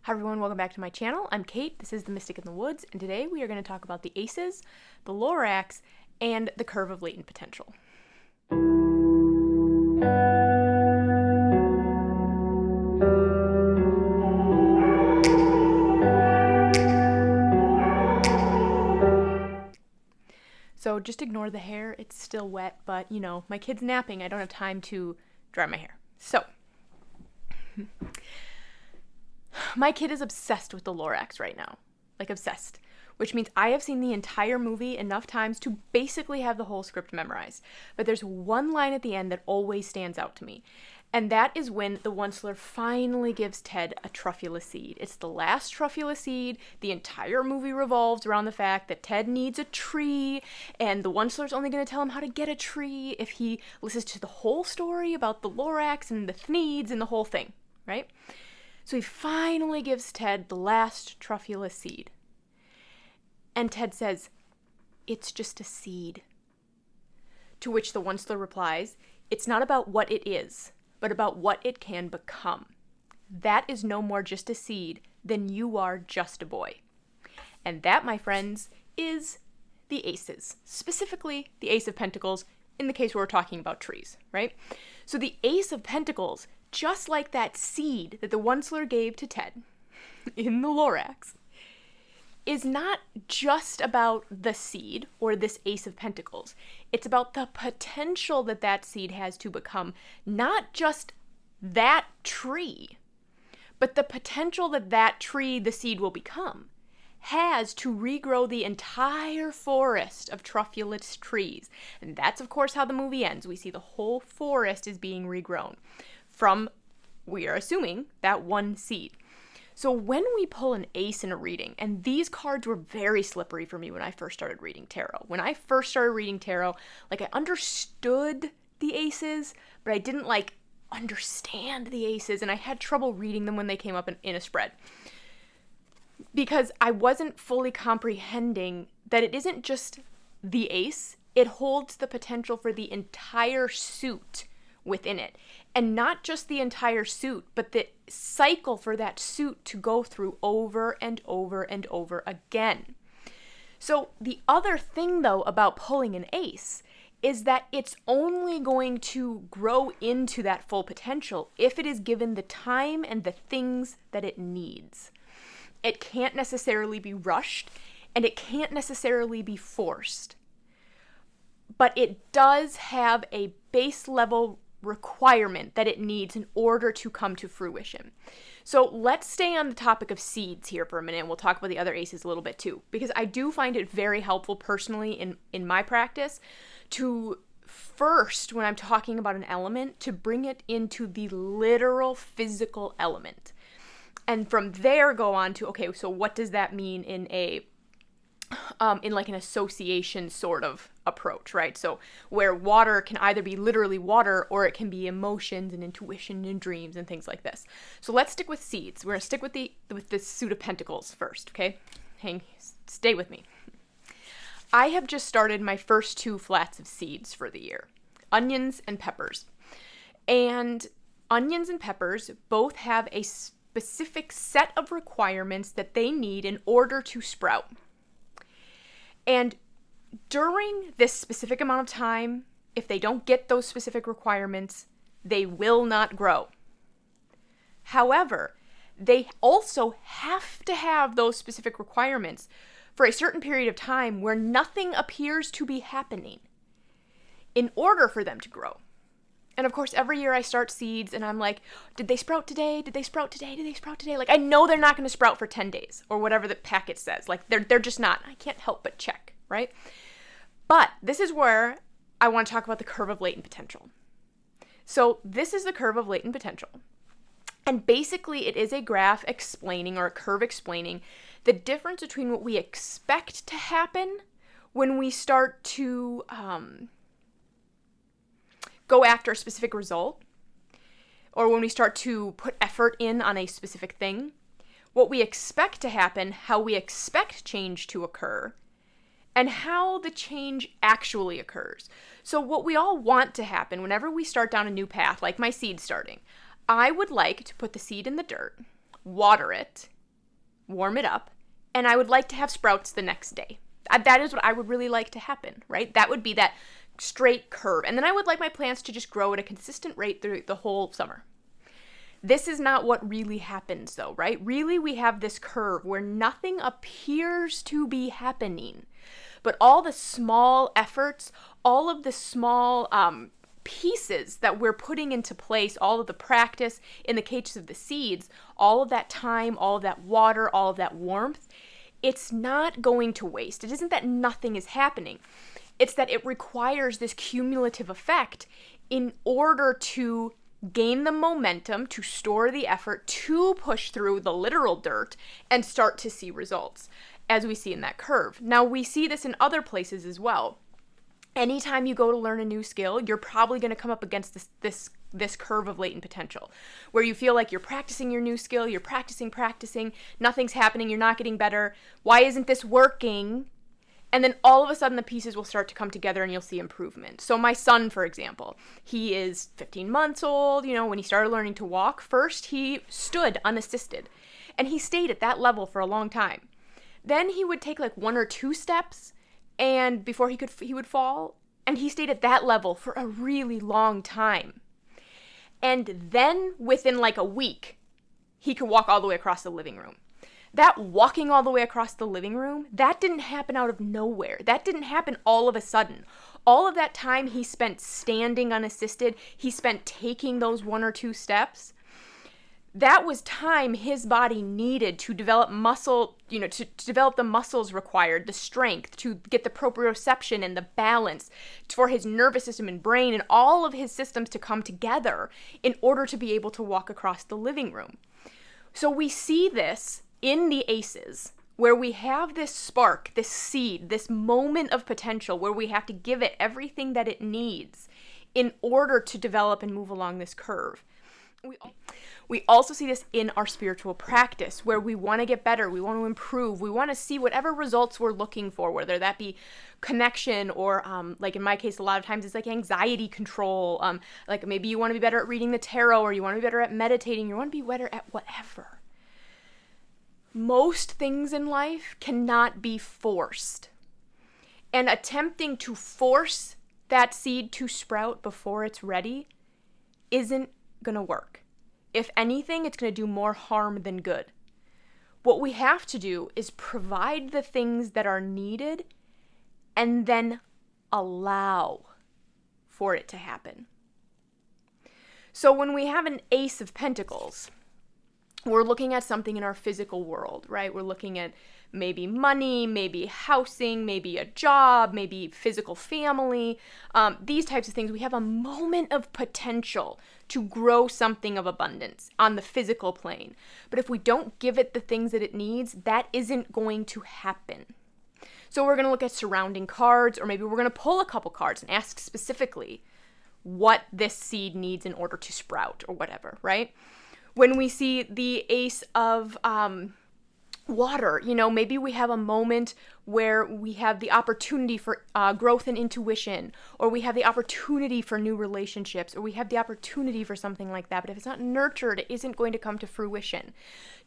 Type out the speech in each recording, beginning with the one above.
Hi everyone, welcome back to my channel. I'm Kate, this is The Mystic in the Woods, and today we are going to talk about the ACEs, the Lorax, and the curve of latent potential. So just ignore the hair, it's still wet, but you know, my kid's napping, I don't have time to dry my hair. So, my kid is obsessed with the Lorax right now. Like obsessed. Which means I have seen the entire movie enough times to basically have the whole script memorized. But there's one line at the end that always stands out to me. And that is when the Onceler finally gives Ted a truffula seed. It's the last truffula seed. The entire movie revolves around the fact that Ted needs a tree, and the Onceler's only going to tell him how to get a tree if he listens to the whole story about the Lorax and the Thneeds and the whole thing, right? So he finally gives Ted the last truffula seed. And Ted says, "It's just a seed." To which the Onceler replies, "It's not about what it is, but about what it can become. That is no more just a seed than you are just a boy." And that, my friends, is the ACEs. Specifically, the Ace of Pentacles, in the case where we're talking about trees, right? So the Ace of Pentacles, just like that seed that the Onceler gave to Ted in the Lorax, is not just about the seed or this Ace of Pentacles. It's about the potential that that seed has to become not just that tree, but the potential that that tree, the seed, will become, has to regrow the entire forest of truffulous trees. And that's, of course, how the movie ends. We see the whole forest is being regrown from, we are assuming, that one seed. So when we pull an ace in a reading, and these cards were very slippery for me when I first started reading tarot. When I first started reading tarot, I understood the aces, but I didn't understand the aces, and I had trouble reading them when they came up in a spread. Because I wasn't fully comprehending that it isn't just the ace, it holds the potential for the entire suit within it. And not just the entire suit, but the cycle for that suit to go through over and over and over again. So the other thing, though, about pulling an ace is that it's only going to grow into that full potential if it is given the time and the things that it needs. It can't necessarily be rushed, and it can't necessarily be forced. But it does have a base level requirement that it needs in order to come to fruition. So let's stay on the topic of seeds here for a minute, and we'll talk about the other aces a little bit too, because I do find it very helpful personally in my practice to first, when I'm talking about an element, to bring it into the literal physical element. And from there go on to, okay, so what does that mean in an association sort of approach, right? So where water can either be literally water or it can be emotions and intuition and dreams and things like this. So let's stick with seeds. We're going to stick with the suit of pentacles first, okay? Stay with me. I have just started my first 2 flats of seeds for the year. Onions and peppers. And onions and peppers both have a specific set of requirements that they need in order to sprout. And during this specific amount of time, if they don't get those specific requirements, they will not grow. However, they also have to have those specific requirements for a certain period of time where nothing appears to be happening in order for them to grow. And of course, every year I start seeds and I'm like, did they sprout today? Did they sprout today? Did they sprout today? I know they're not going to sprout for 10 days or whatever the packet says. They're just not. I can't help but check, right? But this is where I want to talk about the curve of latent potential. So this is the curve of latent potential. And basically it is a graph explaining, or a curve explaining, the difference between what we expect to happen when we start to go after a specific result, or when we start to put effort in on a specific thing, what we expect to happen, how we expect change to occur, and how the change actually occurs. So what we all want to happen whenever we start down a new path, like my seed starting, I would like to put the seed in the dirt, water it, warm it up, and I would like to have sprouts the next day. That is what I would really like to happen, right? That would be that straight curve. And then I would like my plants to just grow at a consistent rate through the whole summer. This is not what really happens though, right? Really, we have this curve where nothing appears to be happening, but all the small efforts, all of the small pieces that we're putting into place, all of the practice, in the cases of the seeds, all of that time, all of that water, all of that warmth, it's not going to waste. It isn't that nothing is happening. It's that it requires this cumulative effect in order to gain the momentum, to store the effort, to push through the literal dirt and start to see results, as we see in that curve. Now, we see this in other places as well. Anytime you go to learn a new skill, you're probably going to come up against this curve of latent potential, where you feel like you're practicing your new skill, you're practicing, nothing's happening, you're not getting better. Why isn't this working? And then all of a sudden the pieces will start to come together and you'll see improvement. So my son, for example, he is 15 months old. When he started learning to walk, first he stood unassisted and he stayed at that level for a long time. Then he would take like 1 or 2 steps and before he would fall, and he stayed at that level for a really long time. And then within like a week, he could walk all the way across the living room. That walking all the way across the living room, that didn't happen out of nowhere. That didn't happen all of a sudden. All of that time he spent standing unassisted, he spent taking those 1 or 2 steps. That was time his body needed to develop muscle, to develop the muscles required, the strength, to get the proprioception and the balance, for his nervous system and brain and all of his systems to come together in order to be able to walk across the living room. So we see this in the ACEs, where we have this spark, this seed, this moment of potential where we have to give it everything that it needs in order to develop and move along this curve. We also see this in our spiritual practice, where we want to get better, we want to improve, we want to see whatever results we're looking for, whether that be connection or, like in my case, a lot of times it's like anxiety control, like maybe you want to be better at reading the tarot, or you want to be better at meditating, you want to be better at whatever. Most things in life cannot be forced. And attempting to force that seed to sprout before it's ready isn't going to work. If anything, it's going to do more harm than good. What we have to do is provide the things that are needed and then allow for it to happen. So when we have an Ace of Pentacles, we're looking at something in our physical world, right? We're looking at maybe money, maybe housing, maybe a job, maybe physical family, these types of things. We have a moment of potential to grow something of abundance on the physical plane. But if we don't give it the things that it needs, that isn't going to happen. So we're going to look at surrounding cards, or maybe we're going to pull a couple cards and ask specifically what this seed needs in order to sprout or whatever, right? When we see the Ace of water, maybe we have a moment where we have the opportunity for growth and intuition, or we have the opportunity for new relationships, or we have the opportunity for something like that. But if it's not nurtured, it isn't going to come to fruition.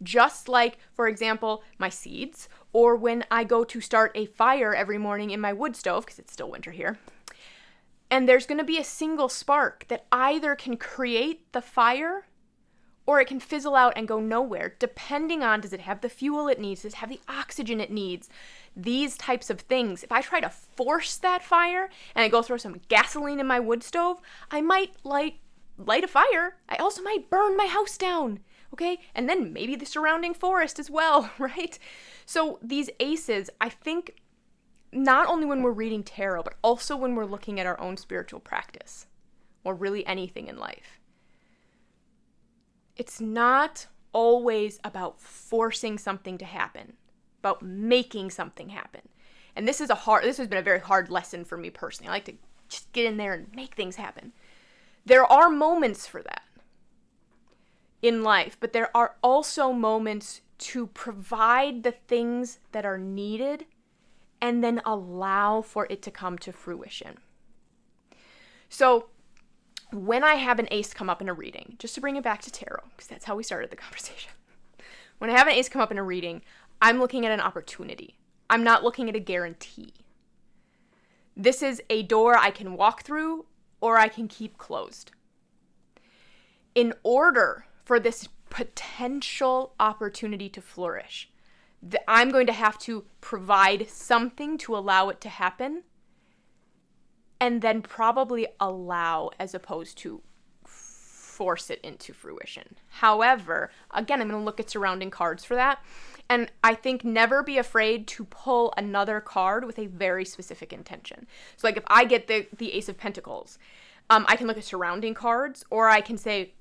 Just like, for example, my seeds, or when I go to start a fire every morning in my wood stove, because it's still winter here, and there's going to be a single spark that either can create the fire or it can fizzle out and go nowhere, depending on, does it have the fuel it needs? Does it have the oxygen it needs? These types of things. If I try to force that fire and I go throw some gasoline in my wood stove, I might light a fire. I also might burn my house down, okay? And then maybe the surrounding forest as well, right? So these aces, I think, not only when we're reading tarot, but also when we're looking at our own spiritual practice, or really anything in life. It's not always about forcing something to happen, about making something happen. And this has been a very hard lesson for me personally. I like to just get in there and make things happen. There are moments for that in life, but there are also moments to provide the things that are needed and then allow for it to come to fruition. So when I have an ace come up in a reading, just to bring it back to tarot, because that's how we started the conversation. When When I have an ace come up in a reading, I'm looking at an opportunity. I'm not looking at a guarantee. This is a door I can walk through or I can keep closed. In order for this potential opportunity to flourish, I'm going to have to provide something to allow it to happen, and then probably allow as opposed to force it into fruition. However, again, I'm going to look at surrounding cards for that. And I think never be afraid to pull another card with a very specific intention. So like if I get the Ace of Pentacles, I can look at surrounding cards, or I can say,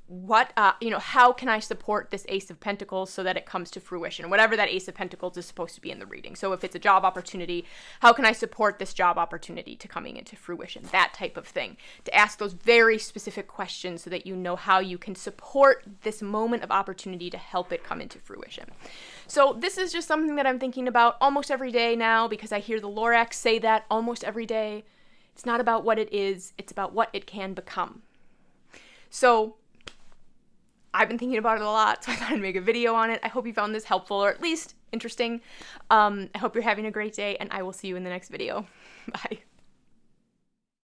how can I support this Ace of Pentacles so that it comes to fruition? Whatever that Ace of Pentacles is supposed to be in the reading. So if it's a job opportunity, how can I support this job opportunity to coming into fruition? That type of thing. To ask those very specific questions so that you know how you can support this moment of opportunity to help it come into fruition. So this is just something that I'm thinking about almost every day now, because I hear the Lorax say that almost every day. It's not about what it is, it's about what it can become. So I've been thinking about it a lot, so I thought I'd make a video on it. I hope you found this helpful, or at least interesting. I hope you're having a great day, and I will see you in the next video. Bye.